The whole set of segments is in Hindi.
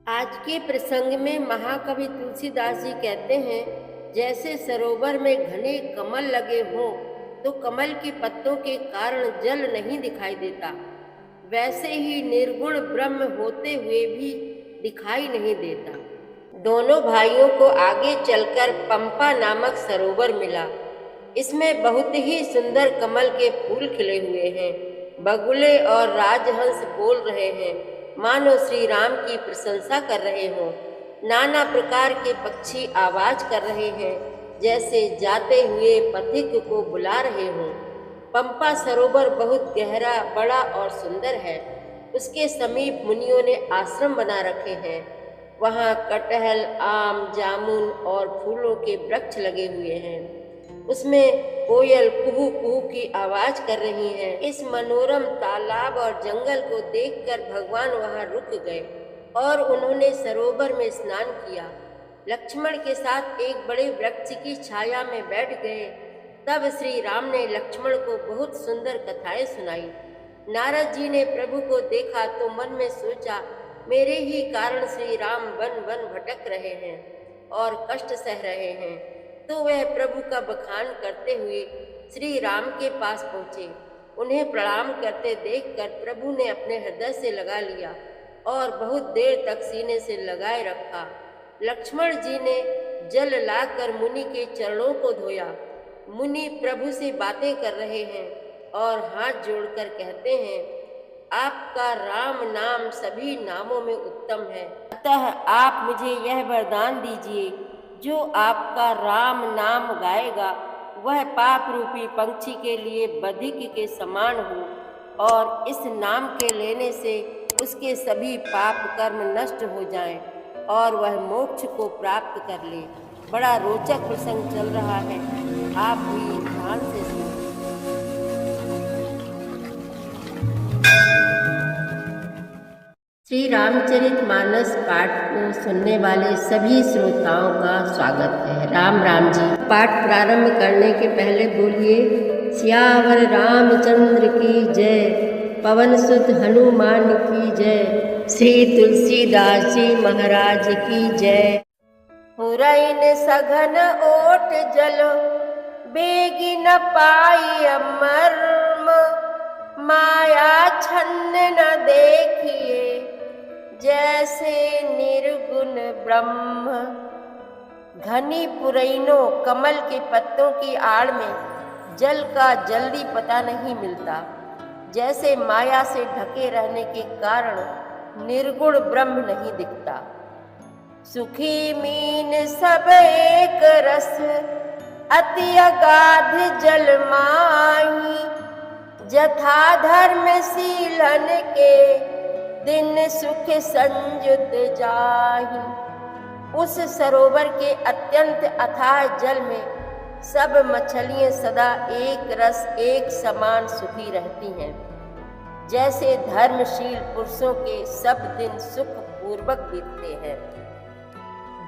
आज के प्रसंग में महाकवि तुलसीदास जी कहते हैं, जैसे सरोवर में घने कमल लगे हों तो कमल के पत्तों के कारण जल नहीं दिखाई देता, वैसे ही निर्गुण ब्रह्म होते हुए भी दिखाई नहीं देता। दोनों भाइयों को आगे चलकर पंपा नामक सरोवर मिला। इसमें बहुत ही सुंदर कमल के फूल खिले हुए हैं। बगुले और राजहंस बोल रहे हैं, मानो श्री राम की प्रशंसा कर रहे हों। नाना प्रकार के पक्षी आवाज कर रहे हैं, जैसे जाते हुए पथिक को बुला रहे हों। पंपा सरोवर बहुत गहरा, बड़ा और सुंदर है। उसके समीप मुनियों ने आश्रम बना रखे हैं। वहाँ कटहल, आम, जामुन और फूलों के वृक्ष लगे हुए हैं। उसमें कोयल कुहू कुहू की आवाज कर रही है। इस मनोरम तालाब और जंगल को देखकर भगवान वहां रुक गए और उन्होंने सरोवर में स्नान किया। लक्ष्मण के साथ एक बड़े वृक्ष की छाया में बैठ गए। तब श्री राम ने लक्ष्मण को बहुत सुंदर कथाएं सुनाई। नारद जी ने प्रभु को देखा तो मन में सोचा, मेरे ही कारण श्री राम वन वन भटक रहे हैं और कष्ट सह रहे हैं। तो वह प्रभु का बखान करते हुए श्री राम के पास पहुँचे। उन्हें प्रणाम करते देखकर प्रभु ने अपने हृदय से लगा लिया और बहुत देर तक सीने से लगाए रखा। लक्ष्मण जी ने जल लाकर मुनि के चरणों को धोया। मुनि प्रभु से बातें कर रहे हैं और हाथ जोड़कर कहते हैं, आपका राम नाम सभी नामों में उत्तम है, अतः आप मुझे यह वरदान दीजिए, जो आपका राम नाम गाएगा वह पाप रूपी पंछी के लिए बधिक के समान हो और इस नाम के लेने से उसके सभी पाप कर्म नष्ट हो जाएं और वह मोक्ष को प्राप्त कर ले। बड़ा रोचक प्रसंग चल रहा है, आप भी ध्यान से सुनिए। श्री रामचरितमानस पाठ को सुनने वाले सभी श्रोताओं का स्वागत है। राम राम जी। पाठ प्रारंभ करने के पहले बोलिए, सियावर रामचंद्र की जय, पवन सुत हनुमान की जय, श्री तुलसीदास जी महाराज की जय। हुरैन सघन ओट जलो, बेगी न पाई अमर्म, माया छन्न न देखिए, जैसे निर्गुण ब्रह्म। घनी पुरैनों कमल के पत्तों की आड़ में जल का जल्दी पता नहीं मिलता। जैसे माया से ढके रहने के कारण निर्गुण ब्रह्म नहीं दिखता। सुखी मीन सब एक रस, अति अगाध जल माही, जथा धर्म शीलन के, दिन सुख संयुत जाहि। उस सरोवर के अत्यंत अथाह जल में सब मछलियां सदा एक रस एक समान सुखी रहती हैं। जैसे धर्मशील पुरुषों के सब दिन सुख पूर्वक बीतते हैं।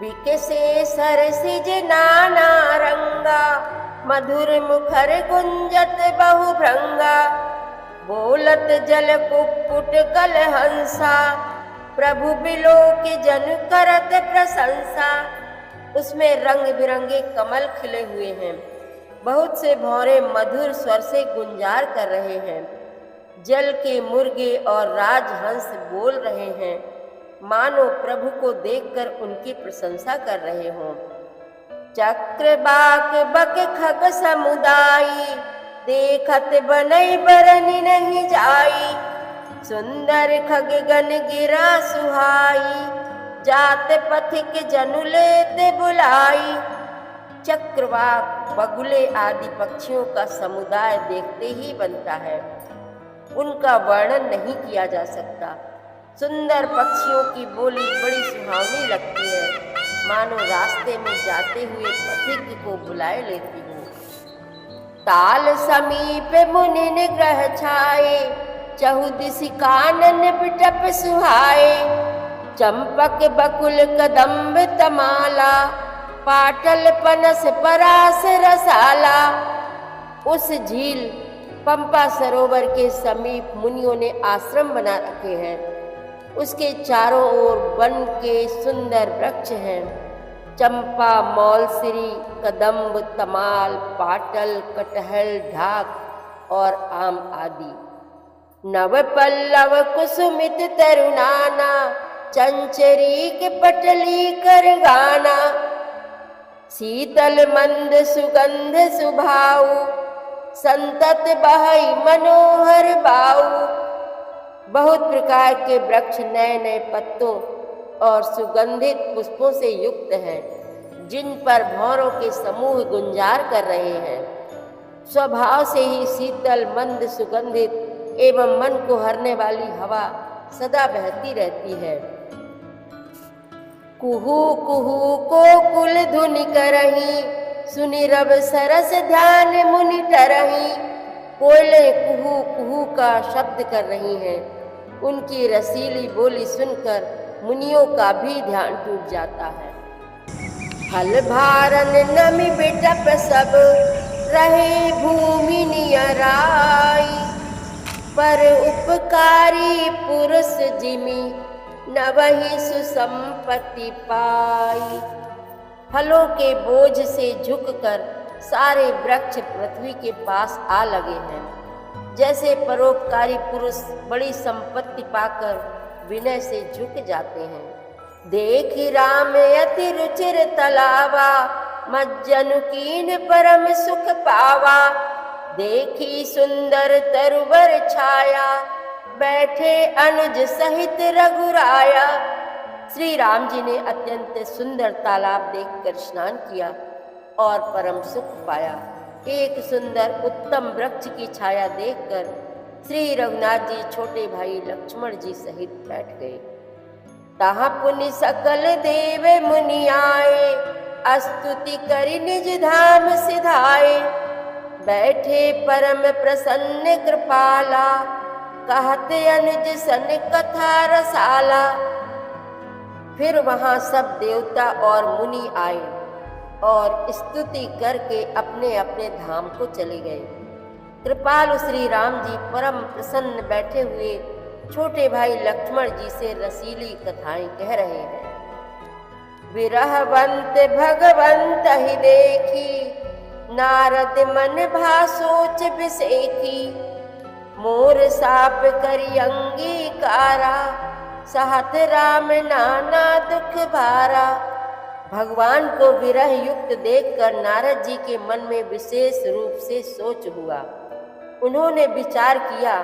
बिकसे सरसिज नाना रंगा, मधुर मुखर गुंजत बहु भृंगा, बोलत जल कुक्कुट कल हंसा, प्रभु बिलोक जन करत प्रशंसा। उसमें रंग बिरंगे कमल खिले हुए हैं। बहुत से भौरे मधुर स्वर से गुंजार कर रहे हैं। जल के मुर्गे और राजहंस बोल रहे हैं, मानो प्रभु को देखकर उनकी प्रशंसा कर रहे हों। चक्र बाक बक खग समुदायी, देखत बनई बरनी नहीं जाई, सुंदर खग गन गिरा सुहाई, जात पथिक जनु लेते बुलाई। चक्रवाक, बगुले आदि पक्षियों का समुदाय देखते ही बनता है, उनका वर्णन नहीं किया जा सकता। सुंदर पक्षियों की बोली बड़ी सुहावनी लगती है, मानो रास्ते में जाते हुए पथिक को बुलाए लेती हूँ। ताल समीप मुनि निग्रह छाए, चहुदिशि कानन बिटप सुहाए, चंपक बकुल कदम्ब तमाला, पाटल पनस परास रसाला। उस झील पंपा सरोवर के समीप मुनियों ने आश्रम बना रखे हैं। उसके चारों ओर वन के सुंदर वृक्ष हैं, चंपा, मौलसिरी, कदम्ब, तमाल, पाटल, कटहल, ढाक और आम आदि। नव पल्लव कुसुमित तरुणाना, चंचरीक पटली कर गाना। शीतल मंद सुगंध सुभाऊ, संतत बहई मनोहर बाऊ। बहुत प्रकार के वृक्ष नए नए पत्तों और सुगंधित पुष्पों से युक्त हैं, जिन पर भंवरों के समूह गुंजार कर रहे हैं। स्वभाव से ही शीतल मंद सुगंधित एवं मन को हरने वाली हवा सदा बहती रहती है। कुहू कुहू को कुल धुनि करही, सुनि रब सरस ध्यान मुनि टरही। कोयलें कुहू कुहू का शब्द कर रही हैं। उनकी रसीली बोली सुनकर मुनियों का भी ध्यान टूट जाता है। हल भारन नमि बिटप सब, रहे भूमि नियराई। पर उपकारी पुरुष जिमि, न वही सुसंपत्ति पाई। फलों के बोझ से झुककर सारे वृक्ष पृथ्वी के पास आ लगे हैं। जैसे परोपकारी पुरुष बड़ी संपत्ति पाकर विनय से झुक जाते हैं। देखी राम अति रुचिर तलावा, मज्जनु कीन परम सुख पावा। देखी सुंदर तरुवर छाया, बैठे अनुज सहित रघुराया। श्री राम जी ने अत्यंत सुंदर तालाब देखकर स्नान किया और परम सुख पाया। एक सुंदर उत्तम वृक्ष की छाया देखकर श्री रघुनाथ जी छोटे भाई लक्ष्मण जी सहित बैठ गए। तहाँ पुनि सकल देव मुनि आए, स्तुति करि निज धाम सिधाए। बैठे परम प्रसन्न कृपाला, कहत अनुज सन कथा रसाला। फिर वहां सब देवता और मुनि आए और स्तुति करके अपने अपने धाम को चले गए। कृपालु श्री राम जी परम प्रसन्न बैठे हुए छोटे भाई लक्ष्मण जी से रसीली कथाएं कह रहे हैं। विरहवंत भगवंत ही देखी, नारद मन भा सोच बिसेखी। मोर साप करि अंगीकारा, सहत राम नाना दुख भारा। भगवान को विरह युक्त देखकर नारद जी के मन में विशेष रूप से सोच हुआ। उन्होंने विचार किया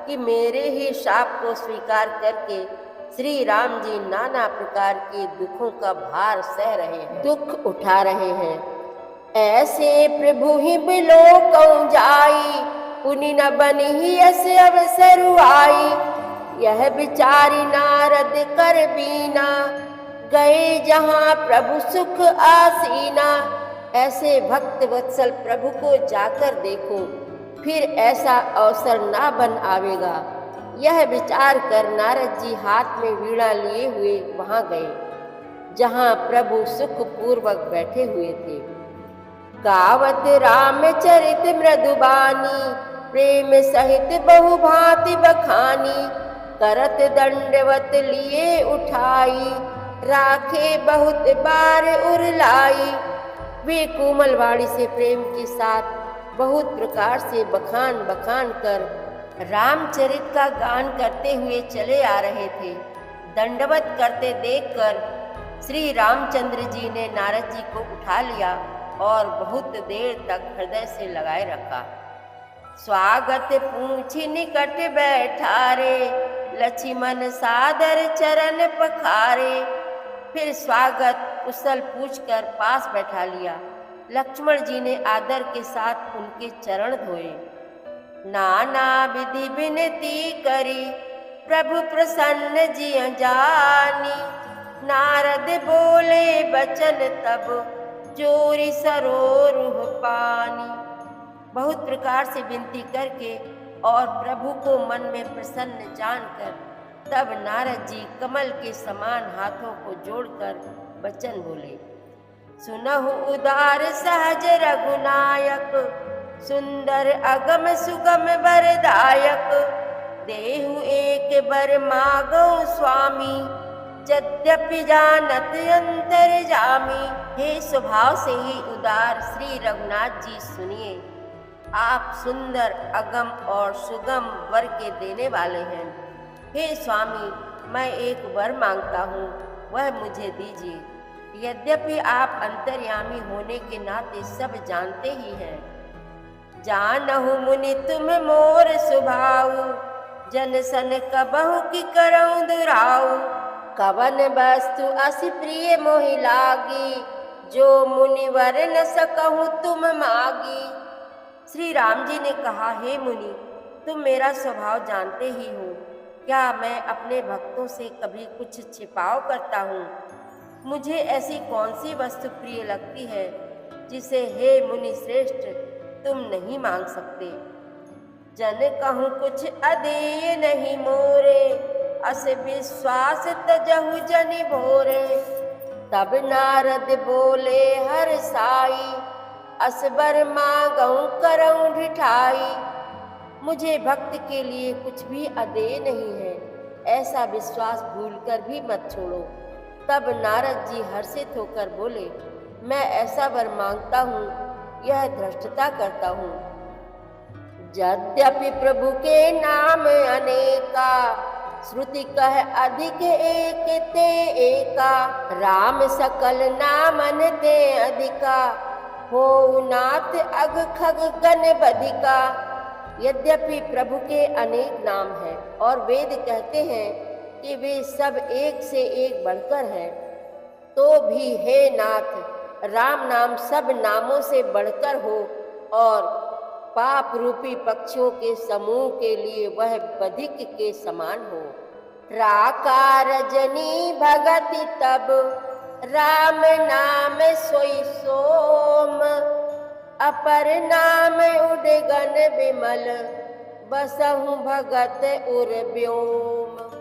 कि मेरे ही शाप को स्वीकार करके श्री राम जी नाना प्रकार के दुखों का भार सह रहे हैं, दुख उठा रहे हैं। ऐसे प्रभु ही बिलोकं जाई, पुनि न बनि यस अवसर आई। यह विचारी नारद कर बीना, गए जहाँ प्रभु सुख आसीना। ऐसे भक्त वत्सल प्रभु को जाकर देखो, फिर ऐसा अवसर ना बन आवेगा। यह विचार कर नारद जी हाथ में वीणा लिए हुए वहां गए, जहाँ प्रभु सुख पूर्वक बैठे हुए थे। गावत रामचरित मृदुबानी, प्रेम सहित बहु भांति बखानी। करत दंडवत लिए उठाई, राखे बहुत बार उरलाई। वे कोमलवाणी से प्रेम के साथ बहुत प्रकार से बखान बखान कर रामचरित का गान करते हुए चले आ रहे थे। दंडवत करते देखकर श्री रामचंद्र जी ने नारद जी को उठा लिया और बहुत देर तक हृदय से लगाए रखा। स्वागत पूछी निकट बैठारे, लक्ष्मण सादर चरण पखारे। फिर स्वागत कुशल पूछकर पास बैठा लिया। लक्ष्मण जी ने आदर के साथ उनके चरण धोए। नाना विधि विनती करी, प्रभु प्रसन्न जी जानी। नारद बोले बचन तब, जोरी सरोरुह पानी। बहुत प्रकार से विनती करके और प्रभु को मन में प्रसन्न जानकर तब नारद जी कमल के समान हाथों को जोड़कर वचन बोले। सुनहु उदार सहज रघुनायक, सुंदर अगम सुगम वरदायक। देहु एक बर मागो स्वामी, यद्यपि जानत अंतर जामी। हे स्वभाव से ही उदार श्री रघुनाथ जी, सुनिए, आप सुंदर, अगम और सुगम वर के देने वाले हैं। हे स्वामी, मैं एक वर मांगता हूँ, वह मुझे दीजिए। यद्यपि आप अंतर्यामी होने के नाते सब जानते ही हैं। जानहु मुनि तुम मोर सुभाऊ, जन सन कबहु की करऊं दुराऊ। कवन वस्तु अति प्रिय मोहि लागी, जो मुनिवर न सकहु तुम मागी। श्री राम जी ने कहा, हे मुनि, तुम मेरा स्वभाव जानते ही हो। क्या मैं अपने भक्तों से कभी कुछ छिपाव करता हूँ? मुझे ऐसी कौन सी वस्तु प्रिय लगती है जिसे हे मुनि श्रेष्ठ तुम नहीं मांग सकते। जन कहूँ कुछ अदेय नहीं मोरे, अस विश्वास तजहु जनि भोरे। तब नारद बोले हर साई, असबर मांगऊं करऊं ढिठाई। मुझे भक्त के लिए कुछ भी अदेय नहीं है, ऐसा विश्वास भूलकर भी मत छोड़ो। तब नारद जी हर्षित होकर बोले, मैं ऐसा वर मांगता हूँ, यह धृष्टता करता हूँ। यद्यपि प्रभु के नाम अनेका, श्रुति कह अधिक एक ते एका। राम सकल नामन ते अधिका, हो नाथ अग खग गण बधिका। यद्यपि प्रभु के अनेक नाम हैं और वेद कहते हैं कि वे सब एक से एक बढ़कर हैं, तो भी हे नाथ, राम नाम सब नामों से बढ़कर हो और पाप रूपी पक्षियों के समूह के लिए वह बधिक के समान हो। राकार जनी भगति तब, राम नाम सोई सोम। अपर नाम उडगन विमल, बसहु भगत उर व्योम।